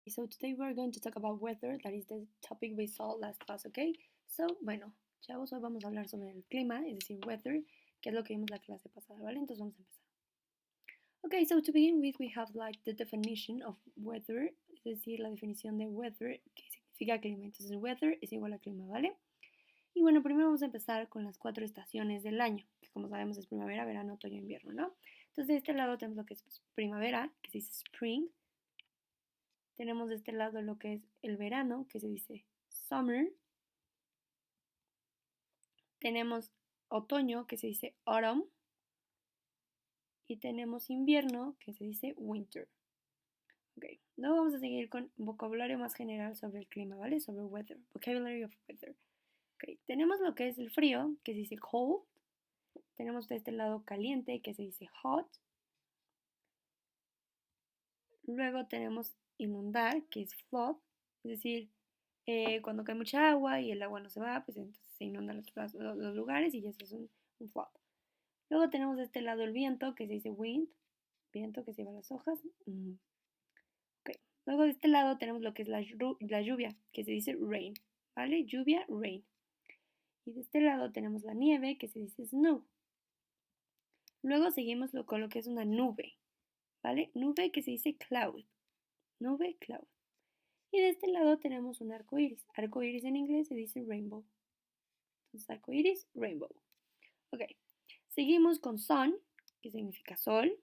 So today we're going to talk about weather, that is the topic we saw last class, okay? So, bueno, chavos, hoy vamos a hablar sobre el clima, es decir, weather, que es lo que vimos la clase pasada, ¿vale? Entonces vamos a empezar. Okay, so to begin with, we have like the definition of weather, es decir, la definición de weather, que significa clima. Entonces, weather es igual a clima, ¿vale? Y bueno, primero vamos a empezar con las 4 estaciones del año, que como sabemos es primavera, verano, otoño, invierno, ¿no? Entonces, de este lado tenemos lo que es primavera, que se dice spring. Tenemos de este lado lo que es el verano, que se dice summer. Tenemos otoño, que se dice autumn. Y tenemos invierno, que se dice winter. Ok, luego vamos a seguir con vocabulario más general sobre el clima, ¿vale? Sobre weather, vocabulary of weather. Ok, tenemos lo que es el frío, que se dice cold. Tenemos de este lado caliente, que se dice hot. Luego tenemos inundar, que es flood, es decir, cuando cae mucha agua y el agua no se va, pues entonces se inundan los lugares y eso es un flood. Luego tenemos de este lado el viento, que se dice wind, viento que se lleva las hojas. Okay. Luego de este lado tenemos lo que es la lluvia, que se dice rain, ¿vale? Lluvia, rain. Y de este lado tenemos la nieve, que se dice snow. Luego seguimos con lo que es una nube, ¿vale? Nube que se dice cloud, nube, cloud. Y de este lado tenemos un arco iris. Arco iris en inglés se dice rainbow. Entonces, arco iris, rainbow. Ok. Seguimos con sun, que significa sol.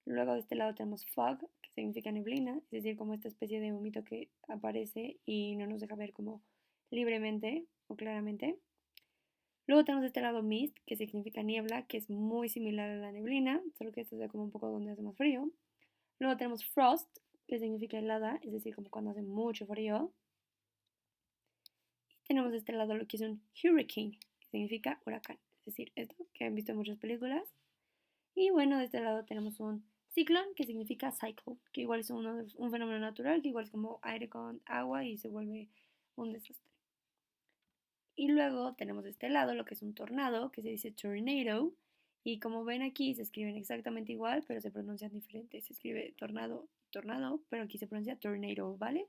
Luego de este lado tenemos fog, que significa neblina, es decir, como esta especie de humito que aparece y no nos deja ver como libremente o claramente. Luego tenemos de este lado mist, que significa niebla, que es muy similar a la neblina, solo que esto es como un poco donde hace más frío. Luego tenemos frost, que significa helada, es decir, como cuando hace mucho frío. Y tenemos de este lado lo que es un hurricane, que significa huracán, es decir, esto que han visto en muchas películas. Y bueno, de este lado tenemos un ciclón, que significa cycle, que igual es un fenómeno natural, que igual es como aire con agua y se vuelve un desastre. Y luego tenemos de este lado lo que es un tornado, que se dice tornado. Y como ven aquí, se escriben exactamente igual, pero se pronuncian diferente. Se escribe tornado, tornado, pero aquí se pronuncia tornado, ¿vale?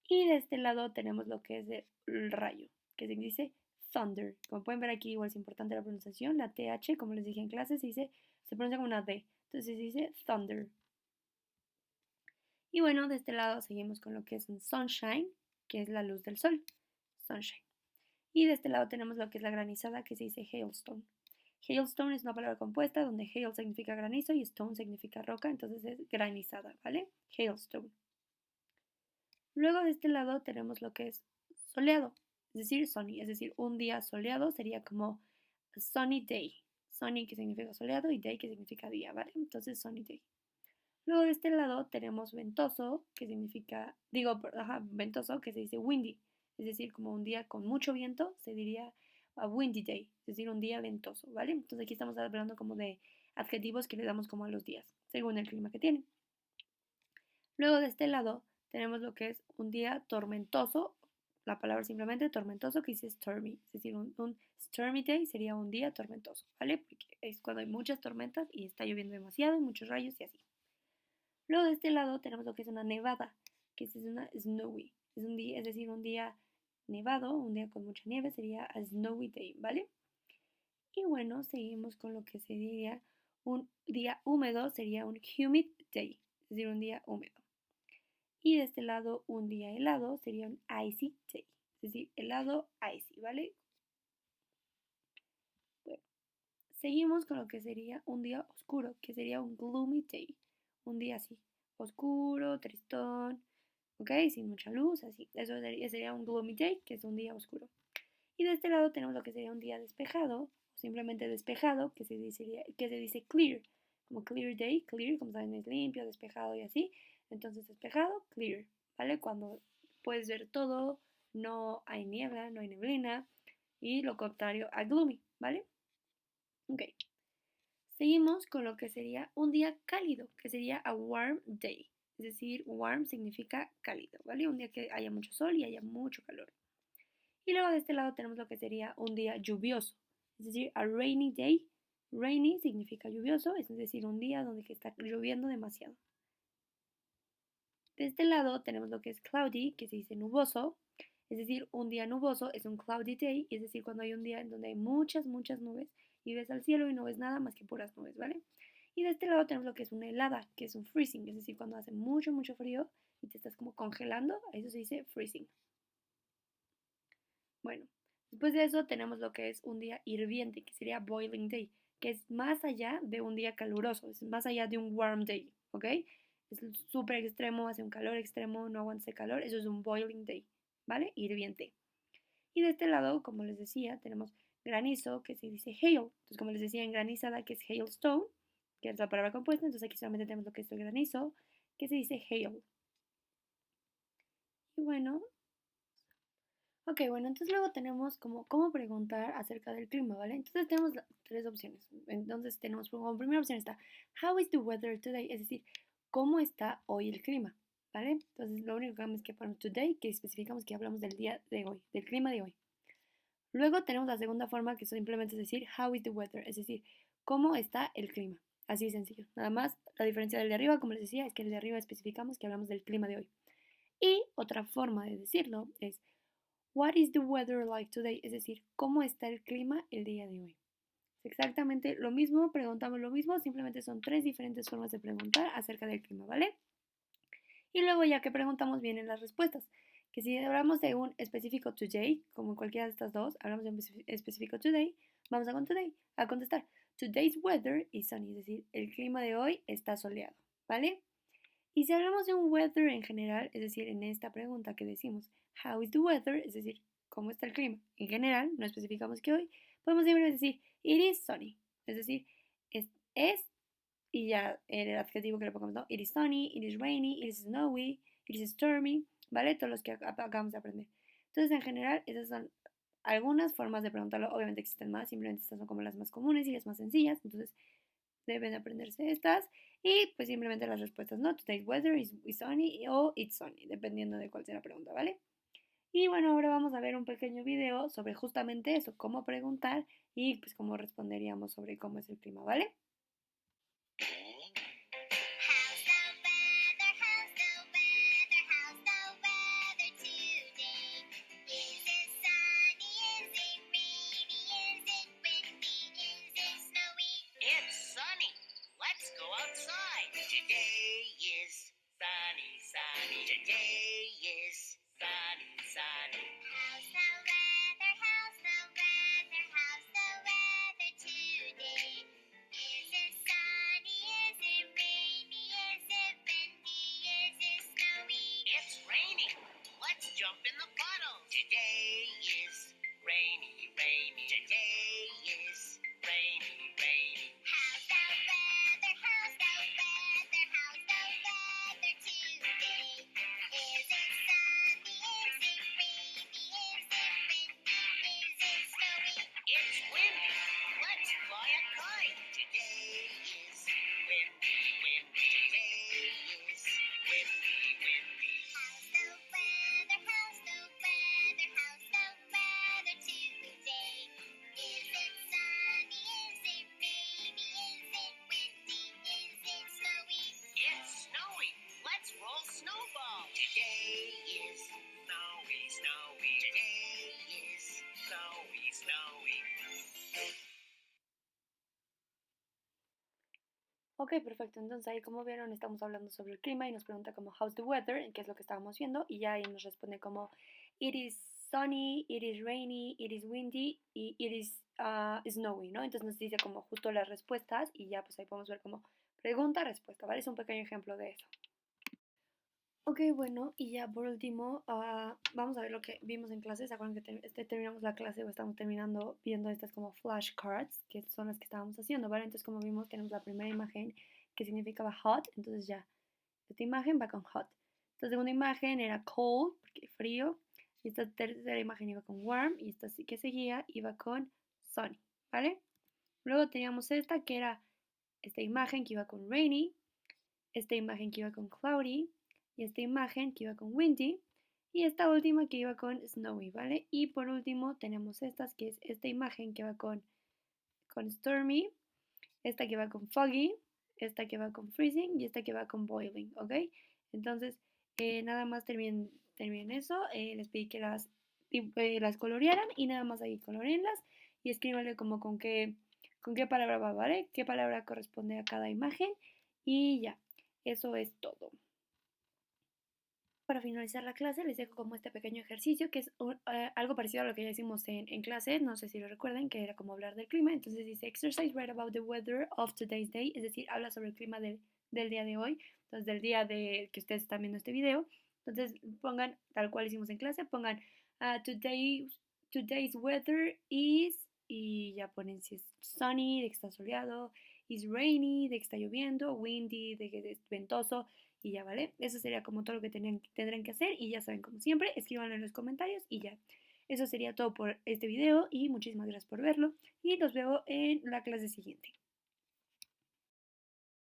Y de este lado tenemos lo que es el rayo, que se dice thunder. Como pueden ver aquí, igual es importante la pronunciación. La TH, como les dije en clase, se pronuncia como una D. Entonces se dice thunder. Y bueno, de este lado seguimos con lo que es un sunshine, que es la luz del sol. Sunshine. Y de este lado tenemos lo que es la granizada, que se dice hailstone. Hailstone es una palabra compuesta donde hail significa granizo y stone significa roca, entonces es granizada, ¿vale? Hailstone. Luego de este lado tenemos lo que es soleado, es decir, sunny, es decir, un día soleado sería como a sunny day. Sunny que significa soleado y day que significa día, ¿vale? Entonces, sunny day. Luego de este lado tenemos ventoso, que significa, ventoso, que se dice windy, es decir, como un día con mucho viento, se diría a windy day, es decir, un día ventoso, ¿vale? Entonces aquí estamos hablando como de adjetivos que le damos como a los días, según el clima que tienen. Luego de este lado tenemos lo que es un día tormentoso, la palabra simplemente tormentoso que dice stormy, es decir, un stormy day sería un día tormentoso, ¿vale? Porque es cuando hay muchas tormentas y está lloviendo demasiado y muchos rayos y así. Luego de este lado tenemos lo que es una nevada, que es una snowy, es un día, es decir, un día nevado, un día con mucha nieve sería a snowy day, ¿vale? Y bueno, seguimos con lo que sería un día húmedo, sería un humid day, es decir, un día húmedo. Y de este lado, un día helado sería un icy day, es decir, helado, icy, ¿vale? Bueno, seguimos con lo que sería un día oscuro, que sería un gloomy day, un día así, oscuro, tristón, ¿ok? Sin mucha luz, así. Eso sería un gloomy day, que es un día oscuro. Y de este lado tenemos lo que sería un día despejado, o simplemente despejado, que se dice clear, como clear day, clear, como saben, es limpio, despejado y así. Entonces, despejado, clear, ¿vale? Cuando puedes ver todo, no hay niebla, no hay neblina, y lo contrario a gloomy, ¿vale? Ok. Seguimos con lo que sería un día cálido, que sería a warm day. Es decir, warm significa cálido, ¿vale? Un día que haya mucho sol y haya mucho calor. Y luego de este lado tenemos lo que sería un día lluvioso, es decir, a rainy day. Rainy significa lluvioso, es decir, un día donde está lloviendo demasiado. De este lado tenemos lo que es cloudy, que se dice nuboso, es decir, un día nuboso es un cloudy day, es decir, cuando hay un día en donde hay muchas nubes y ves al cielo y no ves nada más que puras nubes, ¿vale? Y de este lado tenemos lo que es una helada, que es un freezing, es decir, cuando hace mucho frío y te estás como congelando, a eso se dice freezing. Bueno, después de eso tenemos lo que es un día hirviente, que sería boiling day, que es más allá de un día caluroso, es más allá de un warm day, ¿ok? Es súper extremo, hace un calor extremo, no aguanta ese calor, eso es un boiling day, ¿vale? Hirviente. Y de este lado, como les decía, tenemos granizo, que se dice hail. Entonces, como les decía, en granizada, que es hailstone, que es la palabra compuesta, entonces aquí solamente tenemos lo que es el granizo, que se dice hail. Y bueno, ok, bueno, entonces luego tenemos como cómo preguntar acerca del clima, ¿vale? Entonces tenemos tres opciones. Entonces tenemos como primera opción está, how is the weather today? Es decir, ¿cómo está hoy el clima? ¿Vale? Entonces lo único que hagamos es que ponemos today, que especificamos que hablamos del día de hoy, del clima de hoy. Luego tenemos la segunda forma que simplemente es decir, how is the weather? Es decir, ¿cómo está el clima? Así de sencillo. Nada más, la diferencia del de arriba, como les decía, es que el de arriba especificamos que hablamos del clima de hoy. Y otra forma de decirlo es, what is the weather like today? Es decir, ¿cómo está el clima el día de hoy? Es exactamente lo mismo, preguntamos lo mismo, simplemente son tres diferentes formas de preguntar acerca del clima, ¿vale? Y luego ya que preguntamos vienen las respuestas. Que si hablamos de un específico today, como cualquiera de estas dos, hablamos de un específico today, vamos a contestar. Today's weather is sunny, es decir, el clima de hoy está soleado, ¿vale? Y si hablamos de un weather en general, es decir, en esta pregunta que decimos, how is the weather, es decir, ¿cómo está el clima? En general, no especificamos que hoy, podemos simplemente decir, it is sunny, es decir, es y ya el adjetivo que le pongamos, ¿no? It is sunny, it is rainy, it is snowy, it is stormy, ¿vale? Todos los que acabamos de aprender. Entonces, en general, esas son algunas formas de preguntarlo. Obviamente existen más, simplemente estas son como las más comunes y las más sencillas. Entonces, deben aprenderse estas. Y pues simplemente las respuestas, ¿no? Today's weather is sunny o it's sunny, dependiendo de cuál sea la pregunta, ¿vale? Y bueno, ahora vamos a ver un pequeño video sobre justamente eso, cómo preguntar y pues cómo responderíamos sobre cómo es el clima, ¿vale? Jump in the puddle. Today is rainy, rainy. Today is rainy, rainy. How's the weather? How's the weather? How's the weather today? Is it sunny? Is it rainy? Is it windy? Is it snowy? It's windy. Let's fly a kite. Today is windy, windy. Today is windy, windy. How's the weather? How's the weather? How's the weather today? Is it sunny? Is it rainy? Is it windy? Is it snowy? It's snowy. Let's roll snowball. Today is snowy, snowy. Today is snowy, snowy. Ok, perfecto. Entonces ahí como vieron estamos hablando sobre el clima y nos pregunta como how's the weather, que es lo que estábamos viendo, y ya ahí nos responde como it is sunny, it is rainy, it is windy y it is snowy, ¿no? Entonces nos dice como justo las respuestas y ya pues ahí podemos ver como pregunta, respuesta, ¿vale? Es un pequeño ejemplo de eso. Ok, bueno, y ya por último, vamos a ver lo que vimos en clase. ¿Se acuerdan que terminamos la clase o estamos terminando viendo estas como flashcards, que son las que estábamos haciendo, ¿vale? Entonces, como vimos, tenemos la primera imagen que significaba hot, entonces ya, esta imagen va con hot. Esta segunda imagen era cold, porque frío, y esta tercera imagen iba con warm, y esta que seguía iba con sunny, ¿vale? Luego teníamos esta que era esta imagen que iba con rainy, esta imagen que iba con cloudy, y esta imagen que iba con windy, y esta última que iba con snowy, ¿vale? Y por último tenemos estas, que es esta imagen que va con stormy, esta que va con foggy, esta que va con freezing y esta que va con boiling, ¿ok? Entonces, Nada más terminen eso. Les pedí que las colorearan y nada más ahí colorenlas y escríbanle como con qué palabra va, ¿vale? Qué palabra corresponde a cada imagen y ya, eso es todo. Para finalizar la clase les dejo como este pequeño ejercicio que es algo parecido a lo que ya hicimos en clase, no sé si lo recuerden, que era como hablar del clima. Entonces dice exercise, write about the weather of today's day, es decir, habla sobre el clima del día de hoy, entonces del día de que ustedes están viendo este video. Entonces pongan tal cual hicimos en clase, pongan today's weather is, y ya ponen si es sunny, de que está soleado, is rainy, de que está lloviendo, windy, de que es ventoso, y ya, ¿vale? Eso sería como todo lo que tendrán que hacer y ya saben, como siempre, escríbanlo en los comentarios y ya. Eso sería todo por este video y muchísimas gracias por verlo y los veo en la clase siguiente.